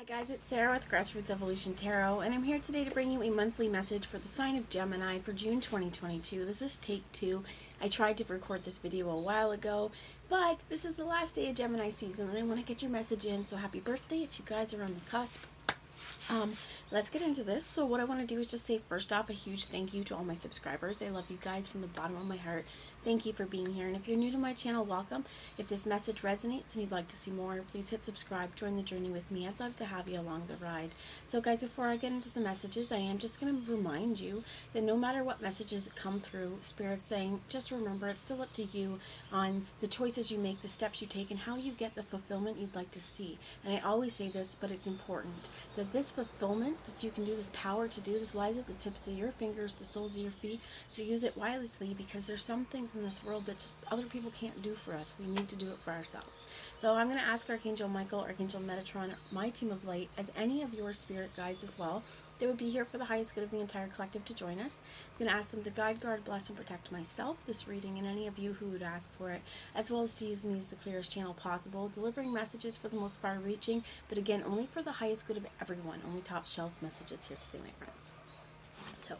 Guys, it's Sarah with Grassroots Evolution Tarot, and I'm here today to bring you a monthly message for the sign of Gemini for June 2022. This is take 2. I tried to record this video a while ago, but this is the last day of Gemini season, and I want to get your message in, so happy birthday if you guys are on the cusp. Let's get into this. So what I want to do is just say first off a huge thank you to all my subscribers. I love you guys from the bottom of my heart. Thank you for being here, and if you're new to my channel, welcome. If this message resonates and you'd like to see more, please hit subscribe, join the journey with me. I'd love to have you along the ride. So guys, before I get into the messages, I am just going to remind you that no matter what messages come through, Spirit's saying, just remember it's still up to you on the choices you make, the steps you take, and how you get the fulfillment you'd like to see. And I always say this, but it's important, that this fulfillment that you can do, this power to do this, lies at the tips of your fingers, the soles of your feet. So use it wisely, because there's some things in this world that just other people can't do for us. We need to do it for ourselves. So I'm going to ask Archangel Michael, Archangel Metatron, my team of light, as any of your spirit guides as well, they would be here for the highest good of the entire collective, to join us. I'm going to ask them to guide, guard, bless, and protect myself, this reading, and any of you who would ask for it, as well as to use me as the clearest channel possible, delivering messages for the most far-reaching, but again, only for the highest good of everyone. Only top shelf messages here today, my friends. So,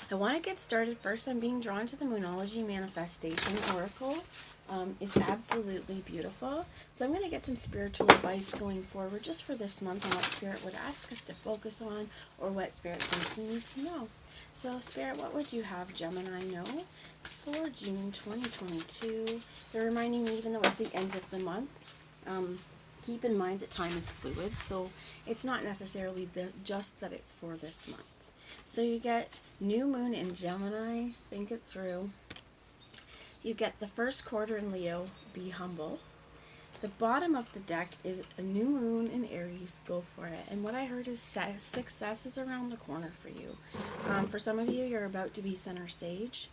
I want to get started. First, I'm being drawn to the Moonology Manifestation Oracle. It's absolutely beautiful. So I'm going to get some spiritual advice going forward just for this month on what Spirit would ask us to focus on, or what Spirit thinks we need to know. So Spirit, what would you have Gemini know for June 2022? They're reminding me, even though it's the end of the month, keep in mind that time is fluid, so it's not necessarily just that it's for this month. So you get new moon in Gemini, think it through. You get the first quarter in Leo, be humble. The bottom of the deck is a new moon in Aries, go for it. And what I heard is success is around the corner for you. For some of you, you're about to be center stage.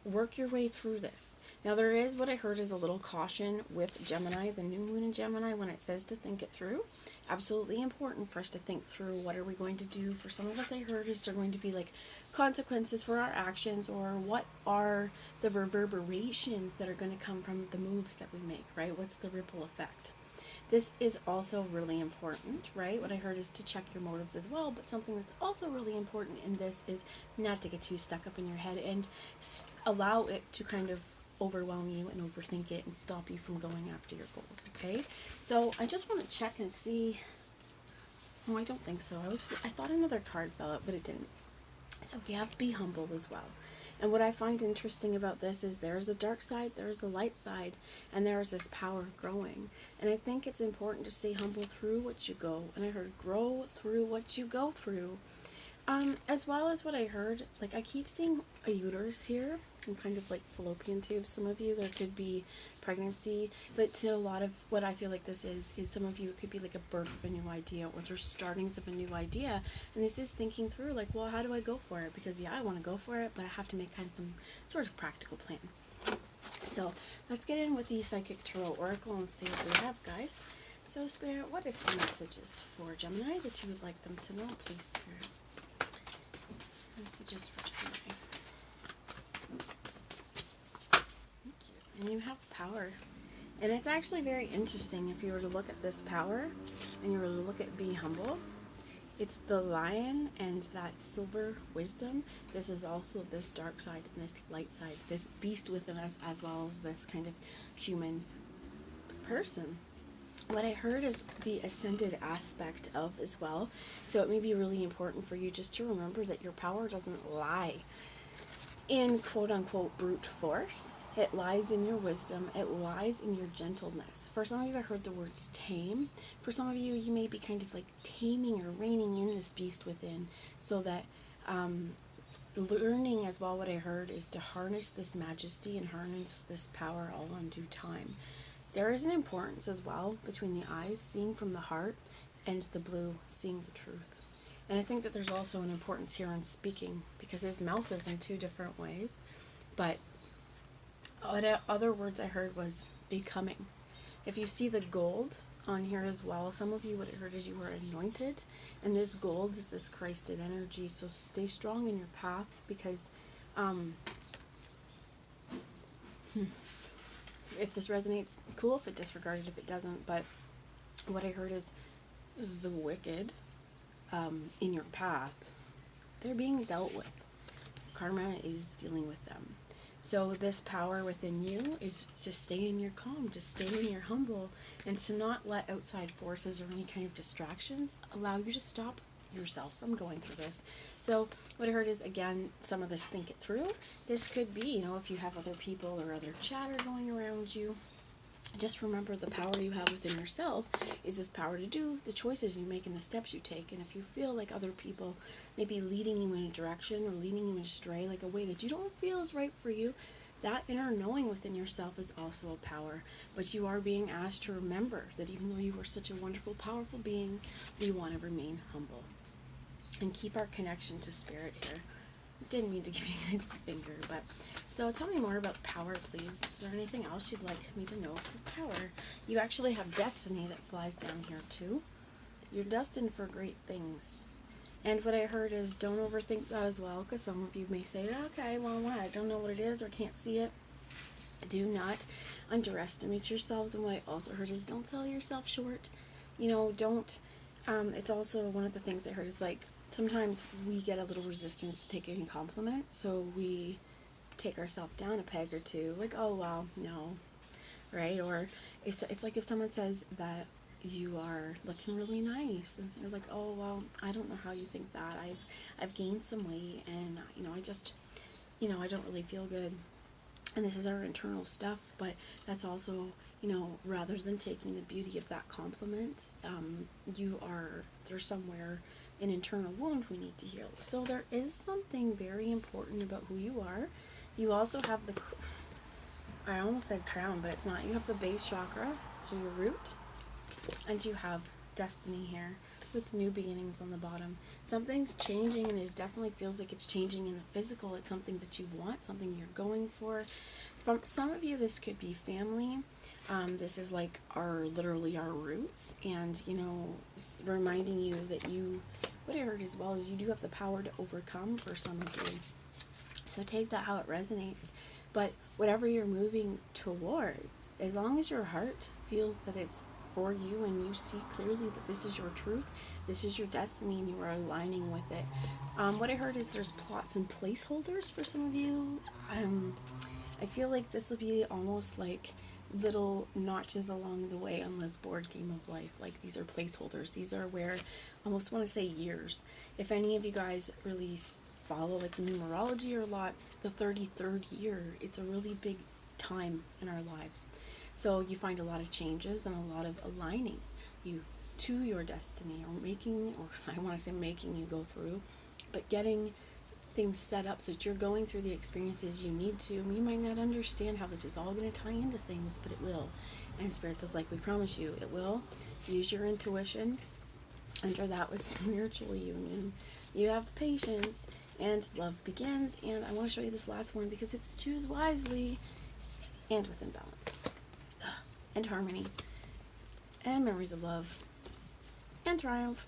Work your way through this. Now there is, what I heard is a little caution with Gemini, the new moon in Gemini, when it says to think it through. Absolutely important for us to think through, what are we going to do? For some of us, I heard is there going to be like consequences for our actions, or what are the reverberations that are going to come from the moves that we make, right? What's the ripple effect? This is also really important, right? What I heard is to check your motives as well, but something that's also really important in this is not to get too stuck up in your head and allow it to kind of overwhelm you and overthink it and stop you from going after your goals, okay? So I just want to check and see. Oh, I don't think so. I thought another card fell out, but it didn't. So we have to be humble as well. And what I find interesting about this is there's a dark side, there's a light side, and there is this power growing. And I think it's important to stay humble through what you go. And I heard grow through what you go through. As well as what I heard, like I keep seeing a uterus here, and kind of like fallopian tubes. Some of you, there could be pregnancy, but to a lot of what I feel like this is some of you, it could be like a birth of a new idea, or there's startings of a new idea. And this is thinking through, like, well, how do I go for it? Because yeah, I want to go for it, but I have to make kind of some sort of practical plan. So let's get in with the Psychic Tarot Oracle and see what we have, guys. So Spirit, what is some messages for Gemini that you would like them to know, please, Spirit? Messages for Gemini. Thank you. And you have power. And it's actually very interesting if you were to look at this power and you were to look at be humble. It's the lion and that silver wisdom. This is also this dark side and this light side, this beast within us, as well as this kind of human person. What I heard is the ascended aspect of as well. So it may be really important for you just to remember that your power doesn't lie in quote-unquote brute force. It lies in your wisdom. It lies in your gentleness. For some of you, I heard the words tame. For some of you, you may be kind of like taming or reining in this beast within, so that learning as well, what I heard is to harness this majesty and harness this power all in due time. There is an importance as well between the eyes, seeing from the heart, and the blue, seeing the truth. And I think that there's also an importance here on speaking, because his mouth is in two different ways. But other words I heard was becoming. If you see the gold on here as well, some of you, what I heard is you were anointed, and this gold is this Christed energy. So stay strong in your path, because if this resonates, cool. If it disregarded, if it doesn't. But what I heard is the wicked in your path, they're being dealt with. Karma is dealing with them. So this power within you is to stay in your calm, to stay in your humble, and to not let outside forces or any kind of distractions allow you to stop yourself from going through this. So what I heard is, again, some of this, think it through. This could be, if you have other people or other chatter going around you, just remember the power you have within yourself is this power to do the choices you make and the steps you take. And if you feel like other people may be leading you in a direction or leading you astray, like a way that you don't feel is right for you, that inner knowing within yourself is also a power. But you are being asked to remember that even though you are such a wonderful, powerful being, we want to remain humble and keep our connection to spirit here. Didn't mean to give you guys the finger, but so tell me more about power, please. Is there anything else you'd like me to know for power? You actually have destiny that flies down here too. You're destined for great things. And what I heard is, don't overthink that as well, because some of you may say, okay, well, what? I don't know what it is or can't see it. Do not underestimate yourselves. And what I also heard is, don't sell yourself short. Don't. It's also one of the things I heard is, like, sometimes we get a little resistance to taking a compliment, so we take ourselves down a peg or two, like, oh, well, no, right? Or it's like if someone says that you are looking really nice, and you're like, oh, well, I don't know how you think that. I've gained some weight, and, I just, I don't really feel good. And this is our internal stuff, but that's also, rather than taking the beauty of that compliment, there's somewhere an internal wound we need to heal. So there is something very important about who you are. You also have I almost said crown, but it's not. You have the base chakra, so your root, and you have destiny here with new beginnings on the bottom. Something's changing, and it definitely feels like it's changing in the physical. It's something that you want, something you're going for. From some of you, this could be family. This is like literally our roots, and reminding you that what I heard as well is you do have the power to overcome for some of you. So take that how it resonates. But whatever you're moving towards, as long as your heart feels that it's for you and you see clearly that this is your truth, this is your destiny, and you are aligning with it. What I heard is there's plots and placeholders for some of you. I feel like this will be almost like little notches along the way on this board game of life. Like, these are placeholders. These are where, I almost want to say years. If any of you guys really follow like numerology or a lot, the 33rd year, it's a really big time in our lives. So you find a lot of changes and a lot of aligning you to your destiny, or I want to say making you go through, but getting things set up so that you're going through the experiences you need to. You might not understand how this is all going to tie into things, but it will. And Spirit says, like, we promise you, it will. Use your intuition. Under that was spiritual union. You have patience, and love begins. And I want to show you this last one because it's choose wisely and within balance. And harmony. And memories of love. And triumph.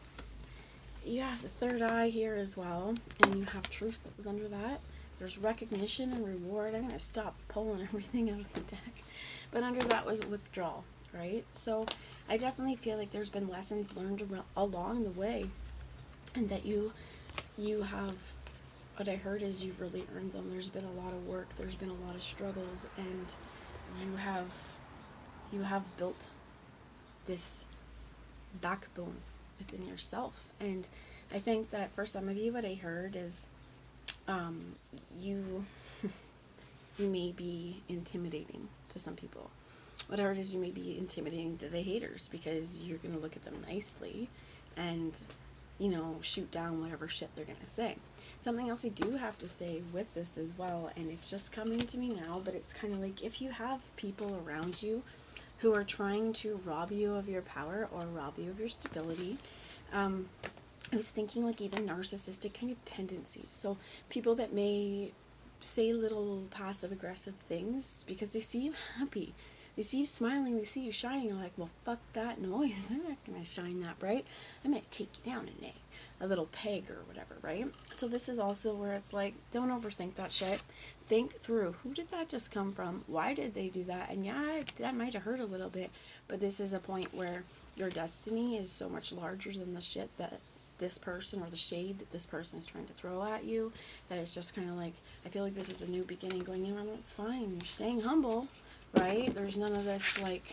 You have the third eye here as well, and you have truth that was under that. There's recognition and reward. I'm going to stop pulling everything out of the deck. But under that was withdrawal, right? So I definitely feel like there's been lessons learned along the way, and that you have, what I heard is you've really earned them. There's been a lot of work. There's been a lot of struggles, and you have built this backbone within yourself. And I think that for some of you, what I heard is you may be intimidating to some people. What I heard is you may be intimidating to the haters because you're going to look at them nicely and shoot down whatever shit they're going to say. Something else I do have to say with this as well, and it's just coming to me now, but it's kind of like, if you have people around you who are trying to rob you of your power or rob you of your stability. I was thinking like even narcissistic kind of tendencies. So people that may say little passive aggressive things because they see you happy. They see you smiling, they see you shining. They're like, well, fuck that noise. They're not going to shine that bright. I'm going to take you down a little peg or whatever, right? So this is also where it's like, don't overthink that shit. Think through, who did that just come from? Why did they do that? And yeah, that might have hurt a little bit, but this is a point where your destiny is so much larger than the shit that this person, or the shade that this person is trying to throw at you, that it's just kind of like, I feel like this is a new beginning, going, you know, it's fine, you're staying humble, right? There's none of this, like,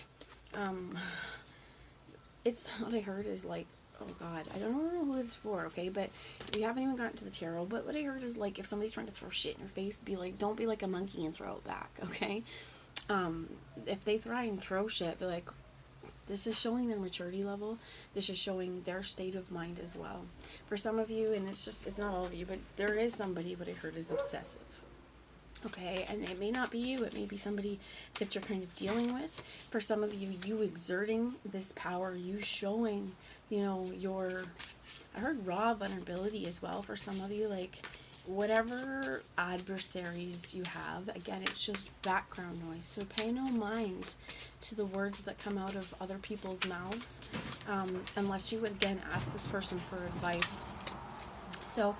it's, what I heard is like, oh God, I don't know who it's for, okay, but we haven't even gotten to the tarot, but what I heard is like, if somebody's trying to throw shit in your face, be like, don't be like a monkey and throw it back, okay? If they try and throw shit, be like, this is showing their maturity level. This is showing their state of mind as well. For some of you, and it's not all of you, but there is somebody, what I heard is obsessive. Okay, and it may not be you, it may be somebody that you're kind of dealing with. For some of you, you exerting this power, you showing, you know, I heard raw vulnerability as well for some of you, like, whatever adversaries you have, again, it's just background noise, so pay no mind to the words that come out of other people's mouths, unless you would, again, ask this person for advice. So,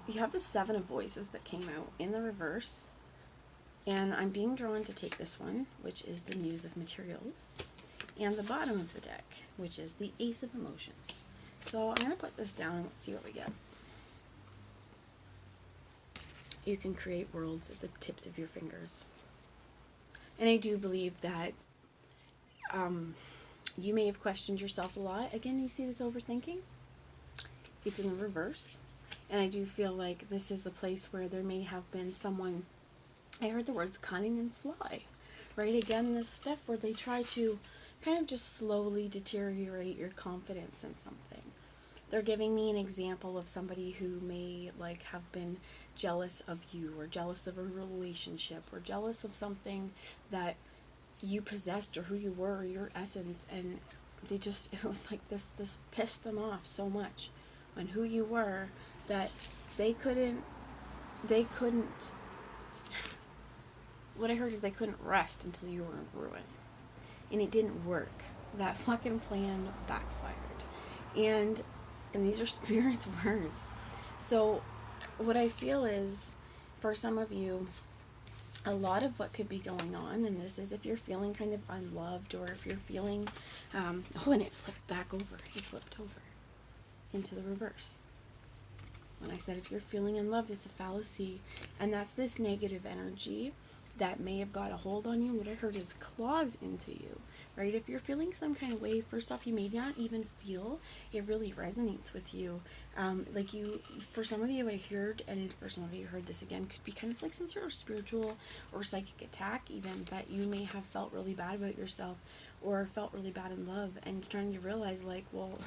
you have the Seven of Voices that came out in the reverse, and I'm being drawn to take this one, which is the Muse of Materials, and the bottom of the deck, which is the Ace of Emotions. So I'm going to put this down and let's see what we get. You can create worlds at the tips of your fingers. And I do believe that you may have questioned yourself a lot. Again, you see this overthinking? It's in the reverse. And I do feel like this is a place where there may have been someone, I heard the words cunning and sly, right? Again, this stuff where they try to kind of just slowly deteriorate your confidence in something. They're giving me an example of somebody who may like have been jealous of you, or jealous of a relationship, or jealous of something that you possessed, or who you were, or your essence, and they just, it was like this pissed them off so much on who you were that they couldn't, what I heard is they couldn't rest until you were in ruin. And it didn't work. That fucking plan backfired. And these are Spirit's words. So what I feel is, for some of you, a lot of what could be going on, and this is if you're feeling kind of unloved, or if you're feeling, and it flipped back over. It flipped over into the reverse. When I said if you're feeling unloved, it's a fallacy. And that's this negative energy that may have got a hold on you. What I heard is claws into you, right? If you're feeling some kind of way, first off, you may not even feel it really resonates with you. Like you, for some of you, I heard, and for some of you heard this again, could be kind of like some sort of spiritual or psychic attack even, that you may have felt really bad about yourself, or felt really bad in love, and trying to realize like, well,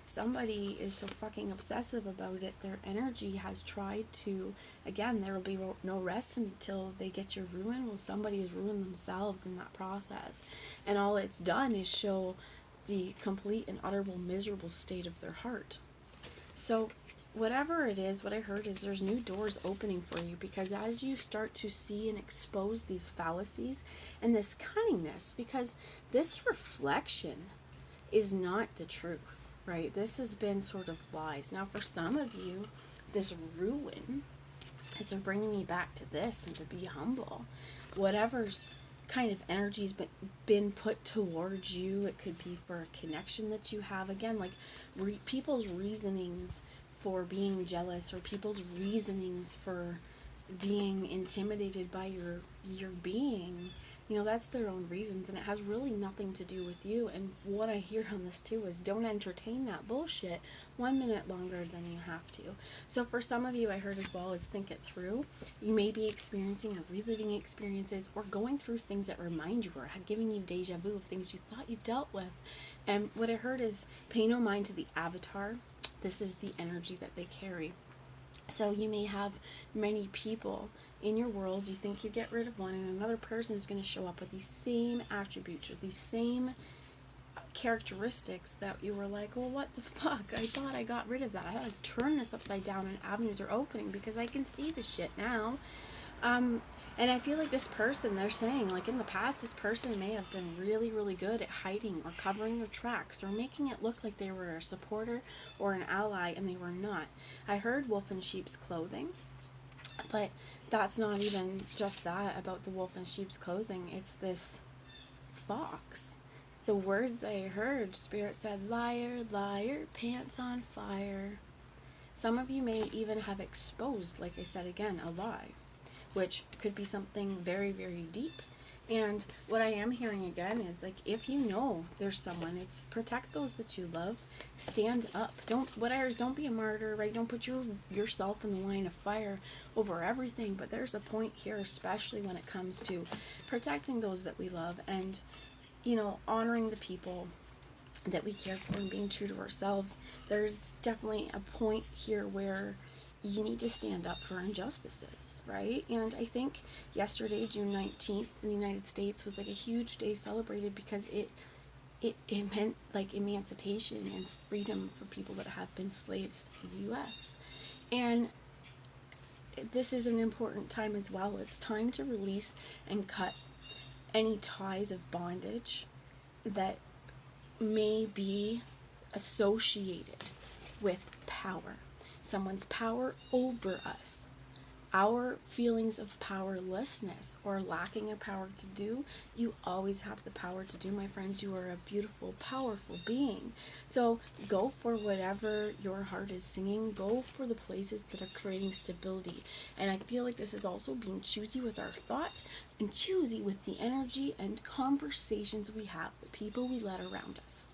somebody is so fucking obsessive about it, their energy has tried to, again, there will be no rest until they get your ruin. Well, somebody has ruined themselves in that process, and all it's done is show the complete and utter miserable state of their heart. So whatever it is, what I heard is there's new doors opening for you, because as you start to see and expose these fallacies and this cunningness, because this reflection is not the truth, right? This has been sort of lies. Now, for some of you, this ruin is bringing me back to this, and to be humble. Whatever's kind of energy's been put towards you, it could be for a connection that you have. Again, like people's reasonings for being jealous, or people's reasonings for being intimidated by your being, you know, that's their own reasons, and it has really nothing to do with you. And what I hear on this too is don't entertain that bullshit 1 minute longer than you have to. So for some of you, I heard as well, is think it through. You may be experiencing or reliving experiences, or going through things that remind you, or giving you deja vu of things you thought you've dealt with. And what I heard is pay no mind to the avatar. This is the energy that they carry. So you may have many people in your world, you think you get rid of one, and another person is going to show up with these same attributes, or these same characteristics that you were like, well, what the fuck? I thought I got rid of that. I had to turn this upside down, and avenues are opening because I can see the shit now. And I feel like this person, they're saying, like in the past, this person may have been really, really good at hiding or covering their tracks, or making it look like they were a supporter or an ally, and they were not. I heard wolf in sheep's clothing, but that's not even just that about the wolf in sheep's clothing. It's this fox. The words I heard, Spirit said, liar, liar, pants on fire. Some of you may even have exposed, like I said again, a lie, which could be something very, very deep. And what I am hearing again is, like, if you know there's someone, it's protect those that you love. Stand up. Don't be a martyr, right? Don't put yourself in the line of fire over everything. But there's a point here, especially when it comes to protecting those that we love and, honoring the people that we care for and being true to ourselves. There's definitely a point here where you need to stand up for injustices, right? And I think yesterday, June 19th, in the United States was like a huge day celebrated because it meant like emancipation and freedom for people that have been slaves in the U.S. And this is an important time as well. It's time to release and cut any ties of bondage that may be associated with power. Someone's power over us. Our feelings of powerlessness or lacking a power to do, you always have the power to do, my friends. You are a beautiful, powerful being. So go for whatever your heart is singing. Go for the places that are creating stability. And I feel like this is also being choosy with our thoughts and choosy with the energy and conversations we have, the people we let around us.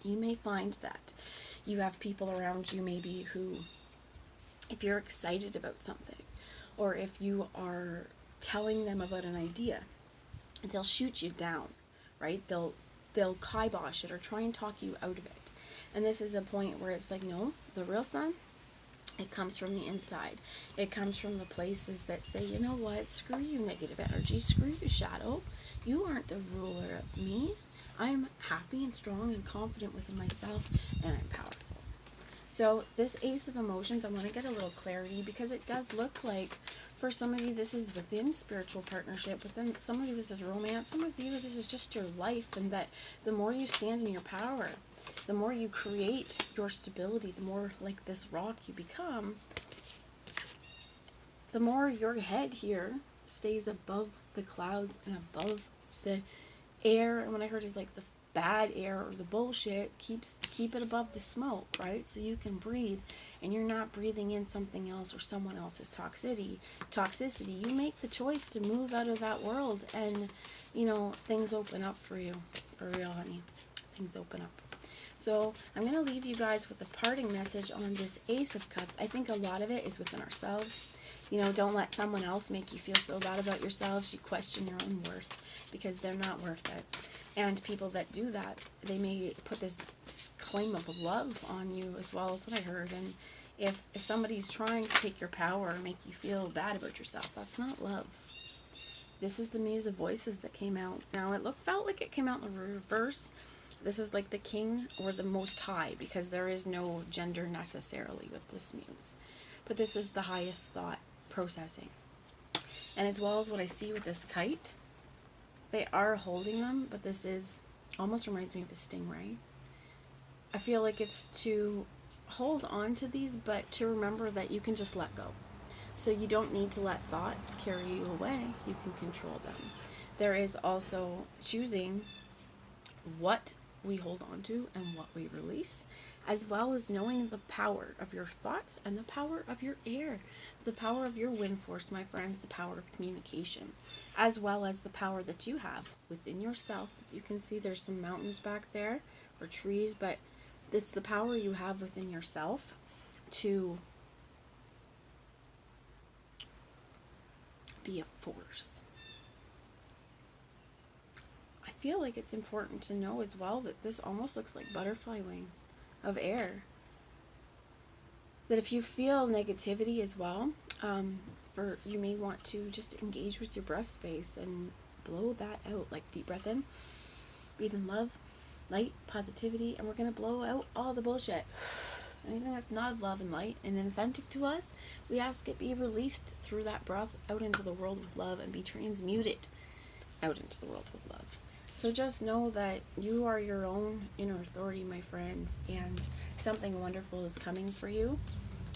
You may find that you have people around you maybe who, if you're excited about something, or if you are telling them about an idea, they'll shoot you down, right? They'll kibosh it or try and talk you out of it. And this is a point where it's like, no, the real sun, it comes from the inside. It comes from the places that say, you know what, screw you negative energy, screw you shadow. You aren't the ruler of me. I'm happy and strong and confident within myself, and I'm powerful. So this Ace of Emotions, I want to get a little clarity because it does look like for some of you this is within spiritual partnership, within some of you this is romance, some of you this is just your life, and that the more you stand in your power, the more you create your stability, the more like this rock you become, the more your head here stays above the clouds and above the air. And what I heard is like the bad air or the bullshit, keep it above the smoke, right? So you can breathe and you're not breathing in something else or someone else's toxicity. You make the choice to move out of that world, and things open up for you. For real, honey. Things open up. So I'm going to leave you guys with a parting message on this Ace of Cups. I think a lot of it is within ourselves. Don't let someone else make you feel so bad about yourselves. You question your own worth because they're not worth it. And people that do that, they may put this claim of love on you as well. That's what I heard. And if somebody's trying to take your power and make you feel bad about yourself, that's not love. This is the Muse of Voices that came out. Now, it felt like it came out in the reverse. This is like the King or the Most High, because there is no gender necessarily with this Muse. But this is the highest thought processing. And as well as what I see with this kite, they are holding them, but this is almost reminds me of a stingray. I feel like it's to hold on to these, but to remember that you can just let go. So you don't need to let thoughts carry you away. You can control them. There is also choosing what we hold on to and what we release, as well as knowing the power of your thoughts and the power of your air, the power of your wind force, my friends, the power of communication, as well as the power that you have within yourself. If you can see, there's some mountains back there or trees, but it's the power you have within yourself to be a force. I feel like it's important to know as well that this almost looks like butterfly wings of air. That if you feel negativity as well, you may want to just engage with your breath space and blow that out. Like deep breath in, breathe in love, light, positivity, and we're going to blow out all the bullshit. Anything that's not love and light and authentic to us, we ask it be released through that breath out into the world with love and be transmuted out into the world with love. So just know that you are your own inner authority, my friends, and something wonderful is coming for you,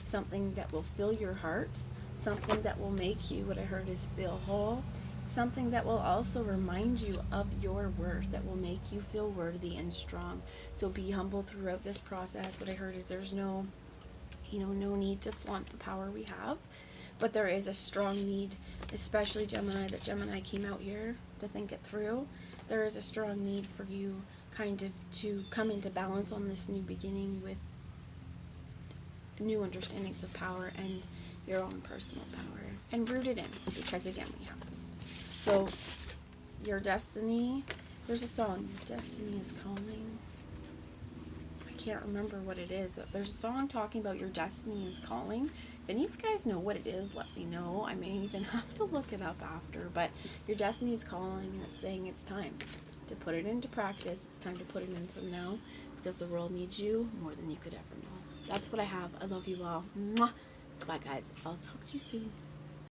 something that will fill your heart, something that will make you, what I heard is, feel whole something that will also remind you of your worth, that will make you feel worthy and strong. So be humble throughout this process. What I heard is there's no, no need to flaunt the power we have, but there is a strong need, especially Gemini, that Gemini came out here to think it through. There is a strong need for you kind of to come into balance on this new beginning with new understandings of power and your own personal power, and root it in, because again, we have this. So your destiny, there's a song, Your Destiny is Calling. I can't remember what it is. There's a song talking about your destiny is calling. If any of you guys know what it is, let me know. I may even have to look it up after, but your destiny is calling, and it's saying it's time to put it into practice. It's time to put it into now, because the world needs you more than you could ever know. That's what I have. I love you all. Mwah. Bye, guys. I'll talk to you soon.